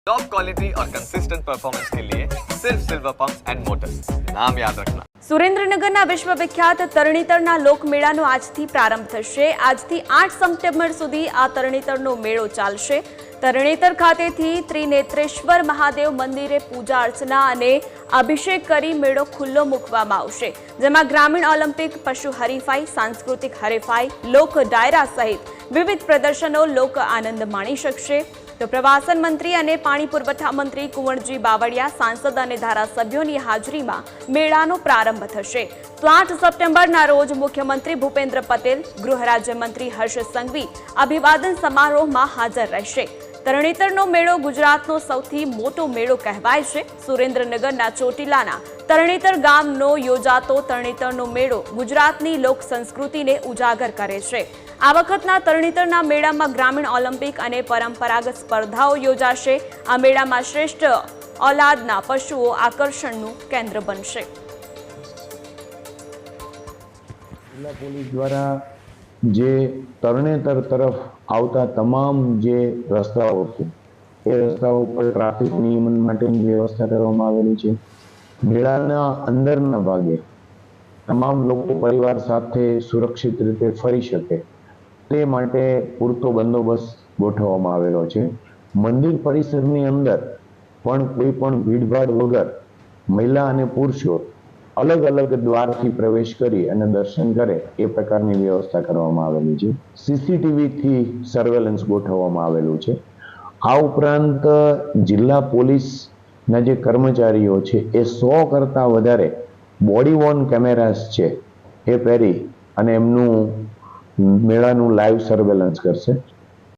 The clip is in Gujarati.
टॉप क्वालिटी और कंसिस्टेंट परफॉर्मेंस के लिए सिर्फ सिल्वर पंप्स एंड मोटर्स, नाम याद रखना। સુરેન્દ્રનગરના વિશ્વવિખ્યાત તરણેતરના લોકમેળાનો આજથી પ્રારંભ થશે। આજથી 8 સપ્ટેમ્બર સુધી આ તરણેતરનો મેળો ચાલશે। તરણેતર ખાતેથી ત્રિનેત્રેશ્વર મહાદેવ મંદિરે પૂજા અર્ચના અને અભિષેક કરી મેળો ખુલ્લો મૂકવામાં આવશે, જેમાં ગ્રામીણ ઓલિમ્પિક, પશુ હરીફાઈ, સાંસ્કૃતિક હરીફાઈ, લોક ડાયરા સહિત વિવિધ પ્રદર્શનો લોક આનંદ માણી શકશે। તો પ્રવાસન મંત્રી અને પાણી પુરવઠા મંત્રી કુંવરજી બાવળિયા, સાંસદ અને ધારાસભ્યોની હાજરીમાં મેળાનો પ્રારંભ થશે। તો 8 સપ્ટેમ્બરના રોજ મુખ્યમંત્રી ભૂપેન્દ્ર પટેલ, ગૃહ રાજ્યમંત્રી હર્ષ સંઘવી અભિવાદન સમારોહમાં હાજર રહેશે। તરણેતરનો મેળો ગુજરાતનો સૌથી મોટો મેળો કહેવાય છે। સુરેન્દ્રનગરના ચોટીલાના તરણેતર ગામનો યોજાતો તરણેતરનો મેળો ગુજરાતની લોક સંસ્કૃતિને ઉજાગર કરે છે। આ વખતના તરણેતરના મેળામાં ગ્રામીણ ઓલિમ્પિક અને પરંપરાગત સ્પર્ધાઓ યોજાશે। આ મેળામાં શ્રેષ્ઠ ઓલાદના પશુઓ આકર્ષણનું કેન્દ્ર બનશે। જિલ્લા પોલીસ દ્વારા જે તરણેતર તરફ આવતા તમામ જે રસ્તાઓ છે એ રસ્તાઓ પર ટ્રાફિક નિયમન માટેની વ્યવસ્થા કરવામાં આવેલી છે। મેળાના અંદરના ભાગે તમામ લોકો પરિવાર સાથે સુરક્ષિત રીતે ફરી શકે તે માટે પૂરતો બંદોબસ્ત ગોઠવવામાં આવેલો છે। મંદિર પરિસરની અંદર પણ કોઈ પણ ભીડભાડ વગર મહિલા અને પુરુષો અલગ અલગ દ્વારથી પ્રવેશ કરી અને દર્શન કરે એ પ્રકારની વ્યવસ્થા કરવામાં આવેલી છે। સીસીટીવીથી સર્વેલન્સ ગોઠવવામાં આવેલું છે। આ ઉપરાંત જિલ્લા પોલીસના જે કર્મચારીઓ છે એ 100 કરતાં વધારે બોડી વોર્ન કેમેરાસ છે એ પહેરી અને એમનું મેળાનું લાઈવ સર્વેલન્સ કરશે।